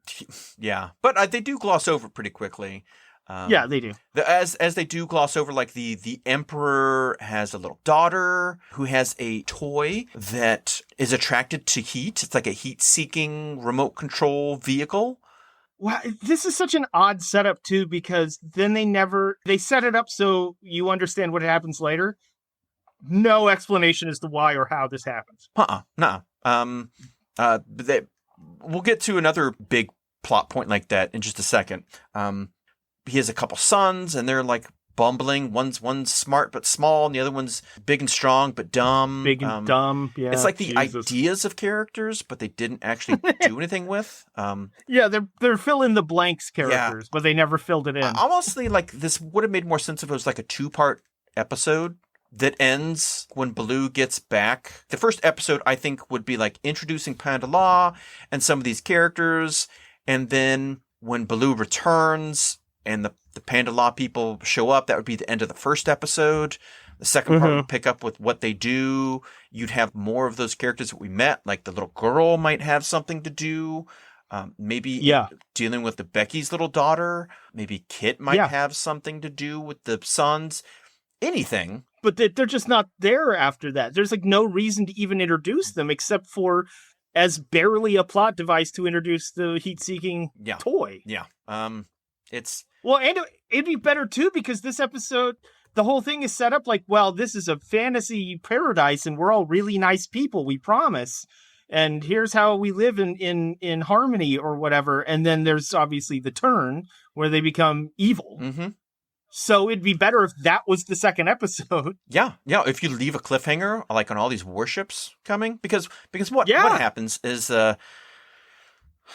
Speaker 1: Yeah, but they do gloss over pretty quickly.
Speaker 5: Yeah, they do.
Speaker 1: As they do gloss over, like the Emperor has a little daughter who has a toy that is attracted to heat. It's like a heat-seeking remote control vehicle.
Speaker 5: Wow, this is such an odd setup too, because then they set it up so you understand what happens later. No explanation as to why or how this happens.
Speaker 1: No. We'll get to another big plot point like that in just a second. He has a couple sons, and they're like bumbling. One's smart but small, and the other one's big and strong but dumb.
Speaker 5: Big and dumb, yeah.
Speaker 1: It's like the ideas of characters, but they didn't actually do anything with.
Speaker 5: Yeah, they're fill in the blanks characters, but they never filled it in.
Speaker 1: Honestly, like this would have made more sense if it was like a 2-part episode that ends when Baloo gets back. The first episode, I think, would be like introducing Panda Law and some of these characters, and then when Baloo returns and the Panda Law people show up, that would be the end of the first episode. The second part would pick up with what they do. You'd have more of those characters that we met, like the little girl might have something to do. Maybe dealing with the Becky's little daughter. Maybe Kit might have something to do with the sons. Anything.
Speaker 5: But they're just not there after that. There's like no reason to even introduce them except for as barely a plot device to introduce the heat-seeking toy.
Speaker 1: Yeah. It's...
Speaker 5: Well, and it'd be better, too, because this episode, the whole thing is set up like, well, this is a fantasy paradise, and we're all really nice people, we promise. And here's how we live in harmony or whatever. And then there's obviously the turn where they become evil.
Speaker 1: Mm-hmm.
Speaker 5: So it'd be better if that was the second episode.
Speaker 1: Yeah. If you leave a cliffhanger, like on all these warships coming, because what happens is...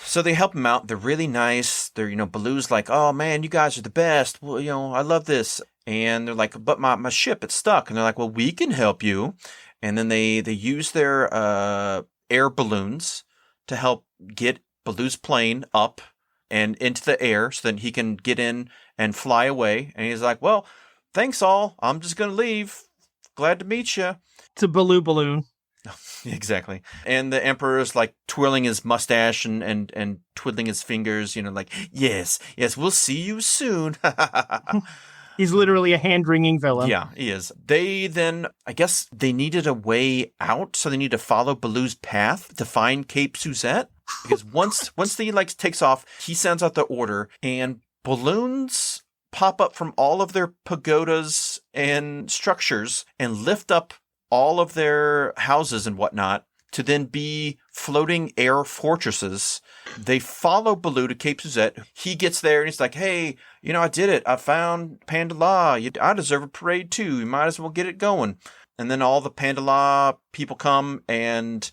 Speaker 1: So they help him out. They're really nice. They're, Baloo's like, oh man, you guys are the best. Well, I love this. And they're like, but my ship, it's stuck. And they're like, well, we can help you. And then they use their air balloons to help get Baloo's plane up and into the air so that he can get in and fly away. And he's like, well, thanks all. I'm just going to leave. Glad to meet you.
Speaker 5: It's a balloon.
Speaker 1: Exactly. And the emperor's like twirling his mustache and twiddling his fingers, like, yes, we'll see you soon.
Speaker 5: He's literally a hand-wringing villain.
Speaker 1: Yeah, he is. They then, I guess they needed a way out, so they need to follow Baloo's path to find Cape Suzette. Because once he takes off, he sends out the order, and balloons pop up from all of their pagodas and structures and lift up all of their houses and whatnot to then be floating air fortresses. They follow Baloo to Cape Suzette. He gets there and he's like, hey, I did it. I found Pandala. I deserve a parade too. You might as well get it going. And then all the Pandala people come, and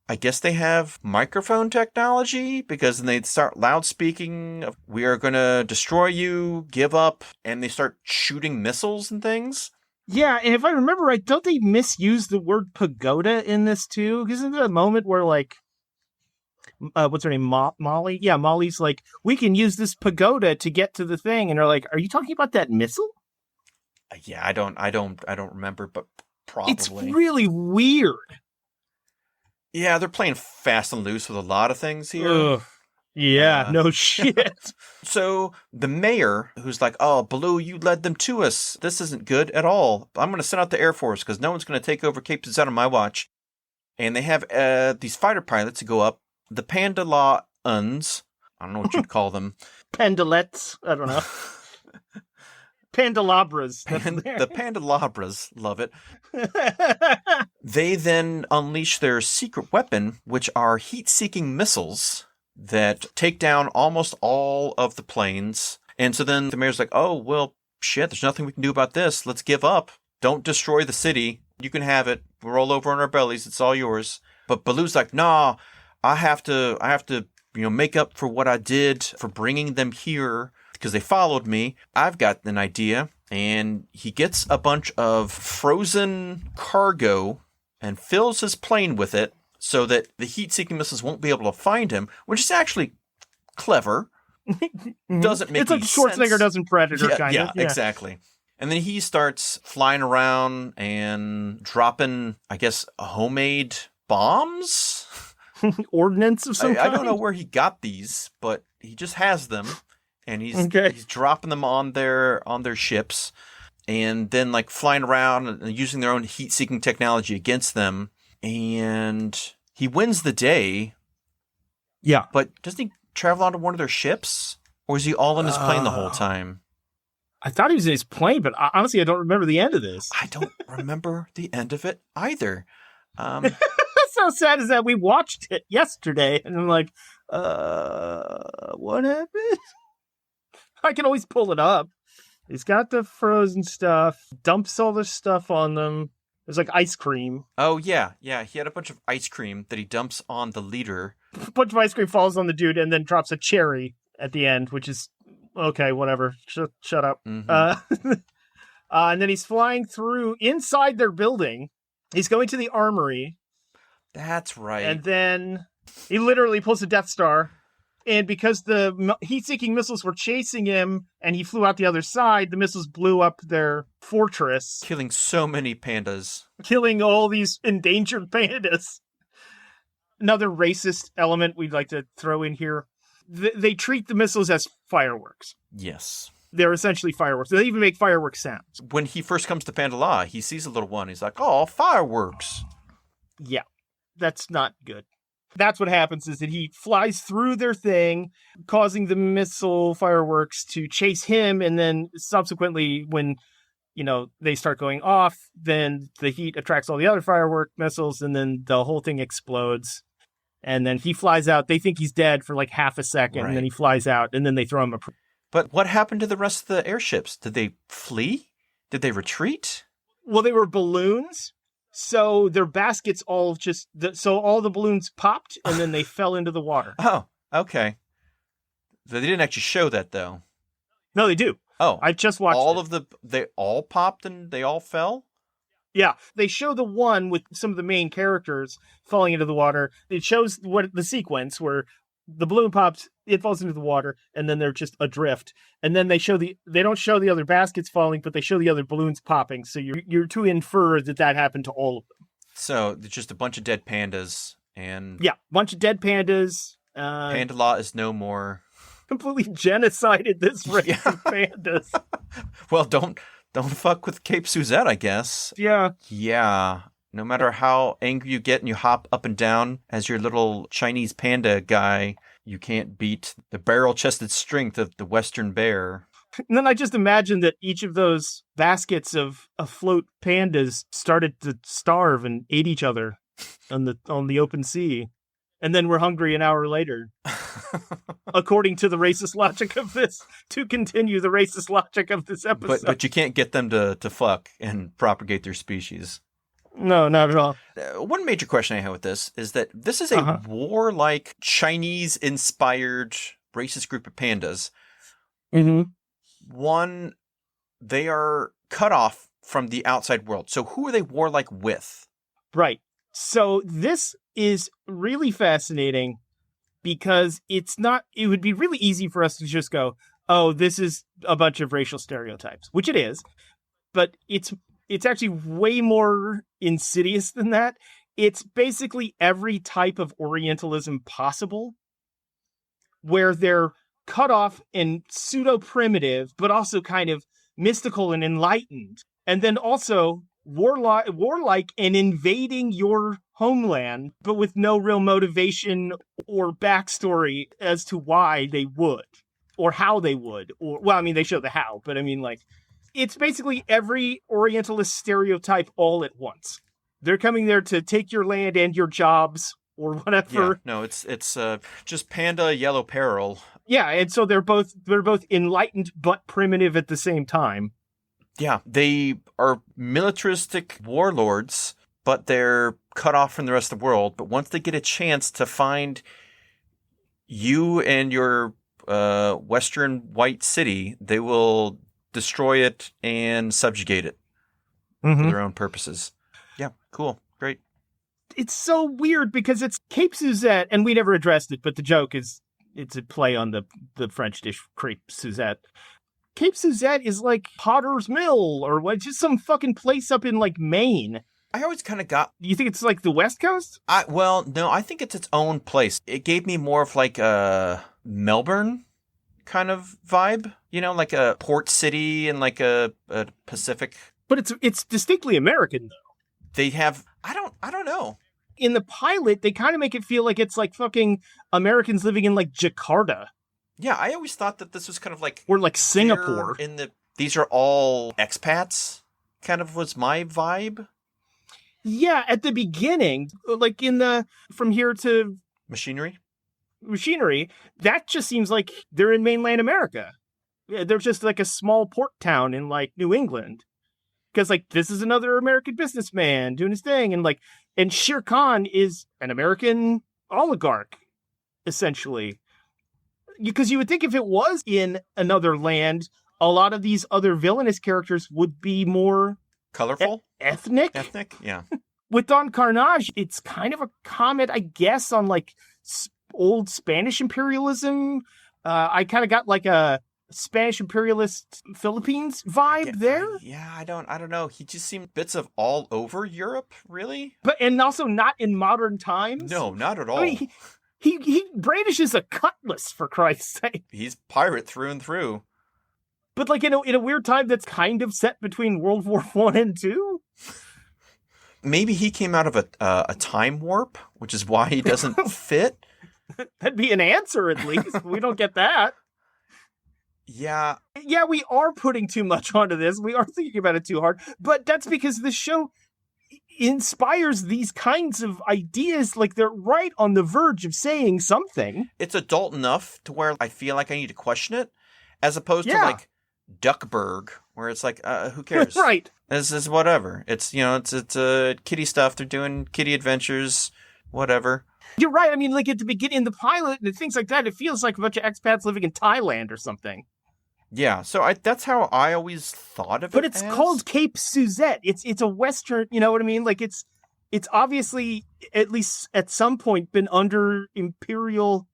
Speaker 1: I guess they have microphone technology, because then they start loud speaking. We are going to destroy you. Give up. And they start shooting missiles and things.
Speaker 5: Yeah, and if I remember right, don't they misuse the word pagoda in this too? Isn't there a moment where, what's her name, Molly? Yeah, Molly's like, we can use this pagoda to get to the thing, and they're like, are you talking about that missile?
Speaker 1: Yeah, I don't remember, but probably.
Speaker 5: It's really weird.
Speaker 1: Yeah, they're playing fast and loose with a lot of things here.
Speaker 5: Ugh. Yeah, no shit.
Speaker 1: So the mayor, who's like, oh, Baloo, you led them to us. This isn't good at all. I'm going to send out the Air Force because no one's going to take over Cape Suzette on my watch. And they have these fighter pilots who go up. The Pandala-uns, I don't know what you'd call them.
Speaker 5: Pendolets, I don't know. Pandalabras.
Speaker 1: The Pandalabras, love it. They then unleash their secret weapon, which are heat-seeking missiles that take down almost all of the planes. And so then the mayor's like, oh, well, shit, there's nothing we can do about this. Let's give up. Don't destroy the city. You can have it. We're all over on our bellies. It's all yours. But Baloo's like, nah, I have to, make up for what I did for bringing them here because they followed me. I've got an idea. And he gets a bunch of frozen cargo and fills his plane with it, so that the heat-seeking missiles won't be able to find him, which is actually clever. Doesn't make any sense.
Speaker 5: It's like Schwarzenegger does in Predator, kind of.
Speaker 1: Yeah, exactly. And then he starts flying around and dropping, I guess, homemade bombs?
Speaker 5: Ordnance of some kind?
Speaker 1: I don't know where he got these, but he just has them. And he's dropping them on their ships. And then, flying around and using their own heat-seeking technology against them. And he wins the day.
Speaker 5: Yeah.
Speaker 1: But doesn't he travel onto one of their ships? Or is he all in his plane the whole time?
Speaker 5: I thought he was in his plane, but honestly, I don't remember the end of this.
Speaker 1: I don't remember the end of it either.
Speaker 5: What's so sad is that we watched it yesterday, and I'm like, what happened? I can always pull it up. He's got the frozen stuff, dumps all the stuff on them. There's ice cream.
Speaker 1: Oh, yeah. Yeah, he had a bunch of ice cream that he dumps on the leader.
Speaker 5: A bunch of ice cream falls on the dude and then drops a cherry at the end, which is, okay, whatever. Shut up.
Speaker 1: Mm-hmm.
Speaker 5: And then he's flying through inside their building. He's going to the armory.
Speaker 1: That's right.
Speaker 5: And then he literally pulls a Death Star. And because the heat-seeking missiles were chasing him and he flew out the other side, the missiles blew up their fortress.
Speaker 1: Killing so many pandas.
Speaker 5: Killing all these endangered pandas. Another racist element we'd like to throw in here. They treat the missiles as fireworks.
Speaker 1: Yes.
Speaker 5: They're essentially fireworks. They even make firework sounds.
Speaker 1: When he first comes to Pandala, he sees a little one. He's like, oh, fireworks.
Speaker 5: Yeah, that's not good. That's what happens is that he flies through their thing, causing the missile fireworks to chase him. And then subsequently, when, they start going off, then the heat attracts all the other firework missiles and then the whole thing explodes. And then he flies out. They think he's dead for half a second. Right. And then he flies out and then they throw him a...
Speaker 1: But what happened to the rest of the airships? Did they flee? Did they retreat?
Speaker 5: Well, they were balloons. So their baskets all so all the balloons popped and then they fell into the water.
Speaker 1: Oh, okay. They didn't actually show that though.
Speaker 5: No, they do.
Speaker 1: Oh,
Speaker 5: I just watched
Speaker 1: they all popped and they all fell?
Speaker 5: Yeah, they show the one with some of the main characters falling into the water. It shows the sequence where the balloon pops, it falls into the water, and then they're just adrift. And then they don't show the other baskets falling, but they show the other balloons popping. So you're to infer that happened to all of them.
Speaker 1: So it's just a bunch of dead pandas, and
Speaker 5: Yeah, bunch of dead pandas.
Speaker 1: panda law is no more.
Speaker 5: Completely genocided this race
Speaker 1: Yeah.
Speaker 5: of pandas.
Speaker 1: Well, don't fuck with Cape Suzette, I guess.
Speaker 5: Yeah.
Speaker 1: Yeah. No matter how angry you get and you hop up and down as your little Chinese panda guy, you can't beat the barrel-chested strength of the Western bear.
Speaker 5: And then I just imagine that each of those baskets of afloat pandas started to starve and ate each other on the open sea. And then we're hungry an hour later. According to the racist logic of this, to continue the racist logic of this episode.
Speaker 1: But you can't get them to fuck and propagate their species.
Speaker 5: No, not at all.
Speaker 1: One major question I have with this is that this is a warlike, Chinese-inspired racist group of pandas.
Speaker 5: Mm-hmm.
Speaker 1: One, they are cut off from the outside world. So who are they warlike with?
Speaker 5: Right. So this is really fascinating because it would be really easy for us to just go, oh, this is a bunch of racial stereotypes, which it is, but it's actually way more insidious than that. It's basically every type of Orientalism possible where they're cut off and pseudo-primitive, but also kind of mystical and enlightened. And then also warlike and invading your homeland, but with no real motivation or backstory as to why they would or how they would. Or, well, I mean, they show the how, but I mean, like, it's basically every Orientalist stereotype all at once. They're coming there to take your land and your jobs or whatever.
Speaker 1: Yeah, no, it's just panda yellow peril.
Speaker 5: Yeah, and so they're both enlightened but primitive at the same time.
Speaker 1: Yeah, they are militaristic warlords, but they're cut off from the rest of the world. But once they get a chance to find you and your Western white city, they will destroy it and subjugate it for their own purposes. Yeah, cool. Great.
Speaker 5: It's so weird because it's Cape Suzette, and we never addressed it, but the joke is it's a play on the French dish Crepe Suzette. Cape Suzette is like Potter's Mill or what, just some fucking place up in like Maine.
Speaker 1: I always kind of got...
Speaker 5: You think it's like the West Coast?
Speaker 1: Well, no, I think it's its own place. It gave me more of like a Melbourne kind of vibe, you know, like a port city and like a Pacific.
Speaker 5: But it's distinctly American though.
Speaker 1: They have... I don't know.
Speaker 5: In the pilot, they kind of make it feel like it's like fucking Americans living in like Jakarta.
Speaker 1: Yeah, I always thought that this was kind of like...
Speaker 5: Or like Singapore.
Speaker 1: These are all expats, kind of was my vibe.
Speaker 5: Yeah, at the beginning, like from here to...
Speaker 1: Machinery, that just seems like they're in mainland America. Yeah, they're just like a small port town in like New England. Because like this is another American businessman doing his thing. And Shere Khan is an American oligarch, essentially. Because you would think if it was in another land, a lot of these other villainous characters would be more colorful,
Speaker 5: ethnic.
Speaker 1: Yeah.
Speaker 5: With Don Carnage, it's kind of a comment, I guess, on like old Spanish imperialism. I kind of got like a Spanish imperialist Philippines vibe there.
Speaker 1: I don't know. He just seemed bits of all over Europe, really.
Speaker 5: And also not in modern times.
Speaker 1: No, not at all.
Speaker 5: I mean, he brandishes a cutlass, for Christ's sake.
Speaker 1: He's pirate through and through.
Speaker 5: But like in a weird time that's kind of set between World War I and II.
Speaker 1: Maybe he came out of a time warp, which is why he doesn't fit.
Speaker 5: That'd be an answer, at least. We don't get that.
Speaker 1: Yeah.
Speaker 5: Yeah, we are putting too much onto this. We are thinking about it too hard. But that's because the show inspires these kinds of ideas. Like they're right on the verge of saying something.
Speaker 1: It's adult enough to where I feel like I need to question it, as opposed to like Duckburg, where it's like, who cares?
Speaker 5: Right.
Speaker 1: This is whatever. It's, it's kiddie stuff. They're doing kiddie adventures, whatever.
Speaker 5: You're right. I mean, like at the beginning, in the pilot and things like that, it feels like a bunch of expats living in Thailand or something.
Speaker 1: Yeah, so that's how I always thought of it.
Speaker 5: But it's called Cape Suzette. It's a Western, you know what I mean? Like it's obviously, at least at some point, been under imperial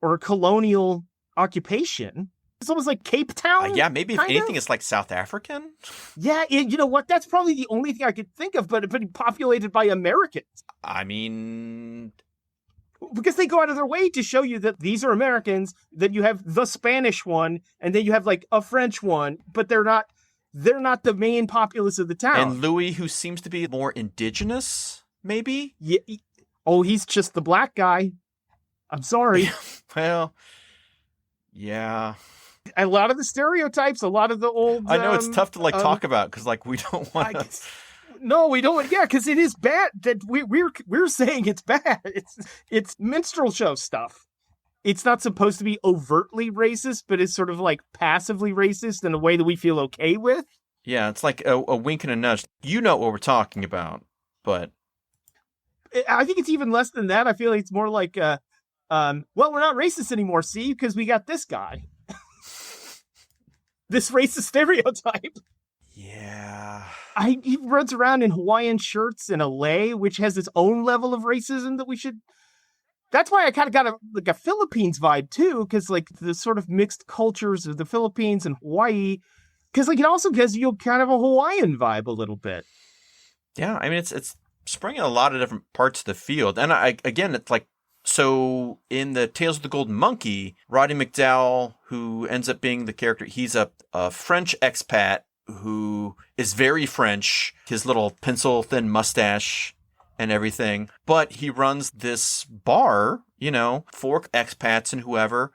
Speaker 5: or colonial occupation. It's almost like Cape Town.
Speaker 1: Yeah, maybe if
Speaker 5: kind
Speaker 1: anything,
Speaker 5: of?
Speaker 1: it's like South African.
Speaker 5: Yeah, you know what? That's probably the only thing I could think of, but populated by Americans.
Speaker 1: I mean,
Speaker 5: Because they go out of their way to show you that these are Americans, that you have the Spanish one, and then you have like a French one, but they're not the main populace of the town.
Speaker 1: and Louis, who seems to be more indigenous, maybe?
Speaker 5: Yeah. Oh, he's just the black guy. I'm sorry.
Speaker 1: Well, yeah.
Speaker 5: A lot of the stereotypes, a lot of the old.
Speaker 1: I know it's tough to talk about because we don't want to.
Speaker 5: No, we don't. Yeah, because it is bad. That we're saying it's bad. It's minstrel show stuff. It's not supposed to be overtly racist, but it's sort of like passively racist in a way that we feel okay with.
Speaker 1: Yeah, it's like a wink and a nudge. You know what we're talking about, but
Speaker 5: I think it's even less than that. I feel like it's more like, well, we're not racist anymore, see, because we got this guy. This racist stereotype.
Speaker 1: yeah.
Speaker 5: He runs around in Hawaiian shirts in LA, which has its own level of racism that we should. That's why I kind of got a Philippines vibe too, because like the sort of mixed cultures of the Philippines and Hawaii, because like it also gives you kind of a Hawaiian vibe a little bit.
Speaker 1: Yeah, I mean it's springing a lot of different parts of the field, and again it's like. So in the Tales of the Golden Monkey, Roddy McDowall, who ends up being the character, he's a French expat who is very French, his little pencil-thin mustache and everything. But he runs this bar, for expats and whoever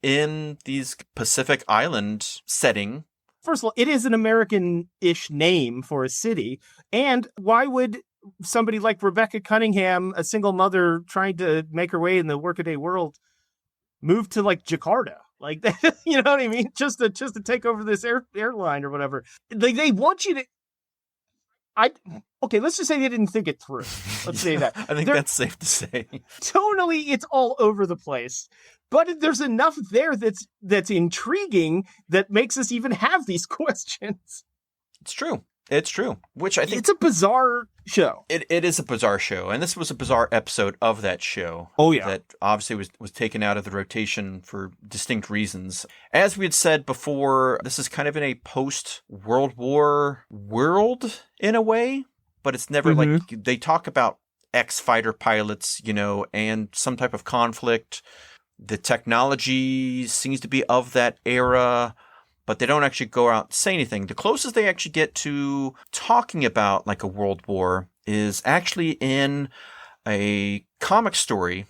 Speaker 1: in these Pacific Island setting.
Speaker 5: First of all, it is an American-ish name for a city. And why would somebody like Rebecca Cunningham, a single mother trying to make her way in the workaday world, move to like Jakarta? Like, you know what I mean? Just to take over this airline or whatever. They want you to. Okay, let's just say they didn't think it through. Let's say that.
Speaker 1: I think that's safe to say.
Speaker 5: Tonally, it's all over the place. But there's enough there that's intriguing that makes us even have these questions.
Speaker 1: It's true. It's true. Which I think
Speaker 5: it's a bizarre show.
Speaker 1: It is a bizarre show, and this was a bizarre episode of that show.
Speaker 5: Oh yeah,
Speaker 1: that obviously was taken out of the rotation for distinct reasons. As we had said before, this is kind of in a post-World War world in a way, but it's never like they talk about ex-fighter pilots, and some type of conflict. The technology seems to be of that era, but they don't actually go out and say anything. The closest they actually get to talking about like a world war is actually in a comic story,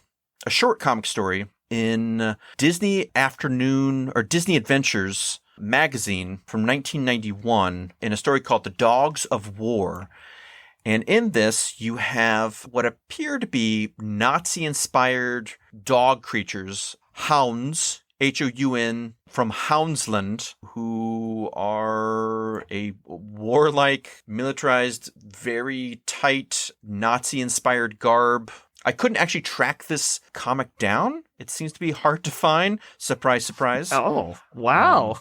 Speaker 1: a short comic story in Disney Afternoon or Disney Adventures magazine from 1991 in a story called The Dogs of War. And in this, you have what appear to be Nazi-inspired dog creatures, hounds, Houn, from Houndsland, who are a warlike, militarized, very tight, Nazi-inspired garb. I couldn't actually track this comic down. It seems to be hard to find. Surprise, surprise.
Speaker 5: Oh, wow.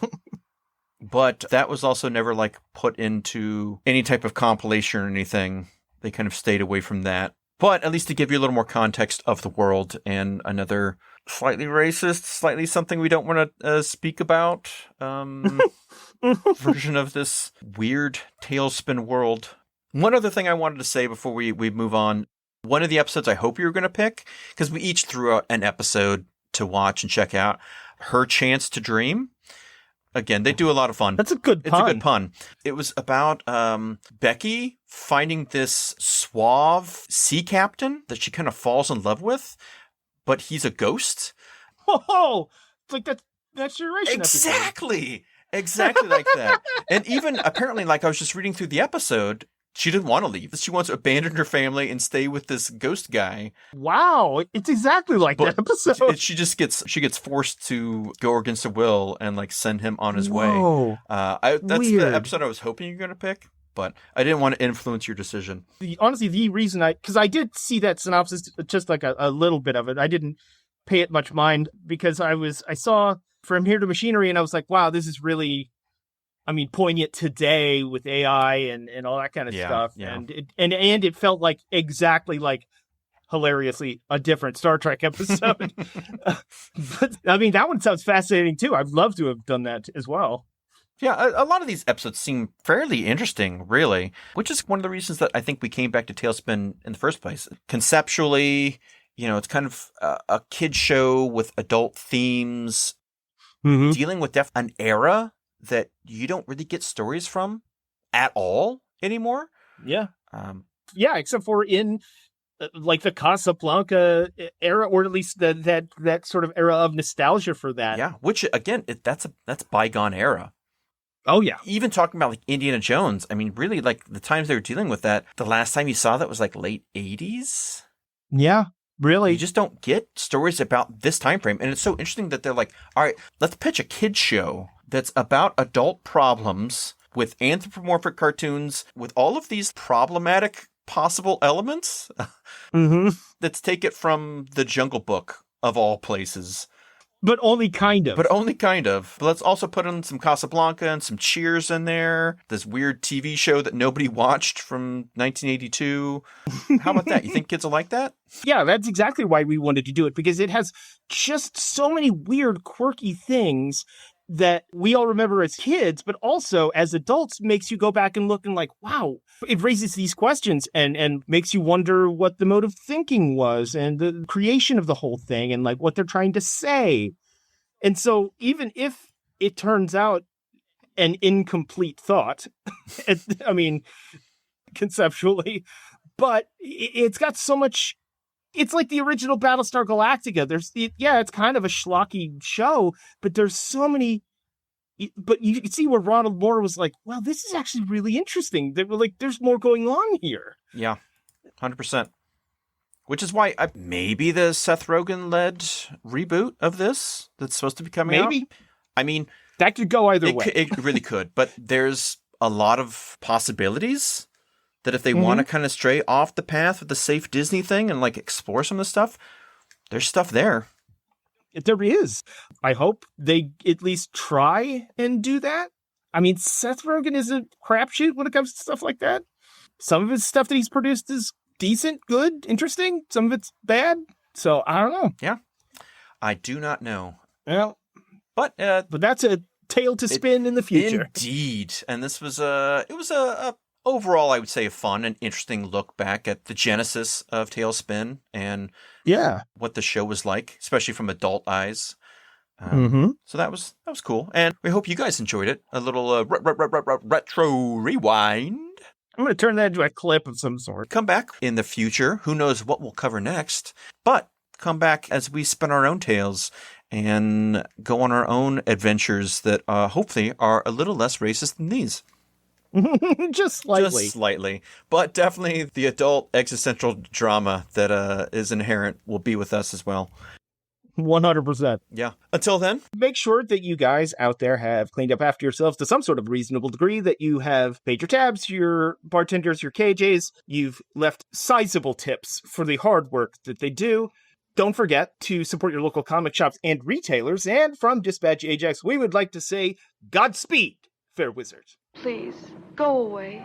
Speaker 1: But that was also never put into any type of compilation or anything. They kind of stayed away from that. But at least to give you a little more context of the world and another slightly racist, slightly something we don't want to speak about version of this weird TaleSpin world. One other thing I wanted to say before we move on. One of the episodes I hope you're going to pick, because we each threw out an episode to watch and check out, Her Chance to Dream. Again, they do a lot of fun.
Speaker 5: That's a good pun.
Speaker 1: It's a good pun. It was about Becky finding this suave sea captain that she kind of falls in love with, but he's a ghost.
Speaker 5: Oh, it's like that Generation
Speaker 1: Exactly. Exactly like that. And even apparently, I was just reading through the episode, she didn't want to leave. She wants to abandon her family and stay with this ghost guy.
Speaker 5: Wow, it's exactly like that episode.
Speaker 1: She gets forced to go against her will and send him on his way. That's
Speaker 5: weird.
Speaker 1: The episode I was hoping you're going to pick, but I didn't want to influence your decision.
Speaker 5: Honestly, the reason because I did see that synopsis, just a little bit of it. I didn't pay it much mind because I saw From Here to Machinery and I was like, wow, this is really, poignant today with AI and all that kind of stuff.
Speaker 1: Yeah.
Speaker 5: And it felt like exactly like hilariously a different Star Trek episode. But I mean, that one sounds fascinating too. I'd love to have done that as well.
Speaker 1: Yeah, a lot of these episodes seem fairly interesting, really, which is one of the reasons that I think we came back to TaleSpin in the first place. Conceptually, it's kind of a kid show with adult themes, dealing with an era that you don't really get stories from at all anymore.
Speaker 5: Yeah. Yeah, except for in like the Casablanca era, or at least that sort of era of nostalgia for that.
Speaker 1: Yeah, which again, that's bygone era.
Speaker 5: Oh yeah.
Speaker 1: Even talking about like Indiana Jones, I mean, really, like the times they were dealing with that, the last time you saw that was like late 80s.
Speaker 5: Yeah, really.
Speaker 1: You just don't get stories about this time frame. And it's so interesting that they're like, all right, let's pitch a kid's show that's about adult problems with anthropomorphic cartoons, with all of these problematic possible elements. Let's take it from the Jungle Book of all places.
Speaker 5: But only kind of.
Speaker 1: But let's also put in some Casablanca and some Cheers in there. This weird TV show that nobody watched from 1982. How about that? You think kids will like that?
Speaker 5: Yeah, that's exactly why we wanted to do it, because it has just so many weird, quirky things that we all remember as kids, but also as adults makes you go back and look and like, wow, it raises these questions and makes you wonder what the mode of thinking was and the creation of the whole thing and like what they're trying to say. And so even if it turns out an incomplete thought, I mean, conceptually, but it's got so much. It's like the original Battlestar Galactica. It's kind of a schlocky show, but there's so many. But you can see where Ronald Moore was like, "Well, this is actually really interesting." They were like, "There's more going on here."
Speaker 1: Yeah, 100%. Which is why maybe the Seth Rogen-led reboot of this that's supposed to be coming out.
Speaker 5: Maybe.
Speaker 1: I mean,
Speaker 5: that could go either way.
Speaker 1: It really could. But there's a lot of possibilities. That if they want to kind of stray off the path with the safe Disney thing and like explore some of the stuff, there's stuff there.
Speaker 5: There is. I hope they at least try and do that. I mean, Seth Rogen is a crapshoot when it comes to stuff like that. Some of his stuff that he's produced is decent, good, interesting. Some of it's bad. So I don't know.
Speaker 1: Yeah. I do not know.
Speaker 5: Well,
Speaker 1: but
Speaker 5: that's a tale to spin in the future.
Speaker 1: Indeed. And this was a overall, I would say a fun and interesting look back at the genesis of TaleSpin and what the show was like, especially from adult eyes. So that was cool, and we hope you guys enjoyed it. A little retro rewind.
Speaker 5: I'm going to turn that into a clip of some sort.
Speaker 1: Come back in the future. Who knows what we'll cover next? But come back as we spin our own tales and go on our own adventures that hopefully are a little less racist than these.
Speaker 5: Just slightly.
Speaker 1: Just slightly. But definitely the adult existential drama that is inherent will be with us as well.
Speaker 5: 100%.
Speaker 1: Yeah. Until then,
Speaker 5: make sure that you guys out there have cleaned up after yourselves to some sort of reasonable degree, that you have paid your tabs, your bartenders, your KJs. You've left sizable tips for the hard work that they do. Don't forget to support your local comic shops and retailers. And from Dispatch Ajax, we would like to say Godspeed, fair wizard.
Speaker 3: Please, go away.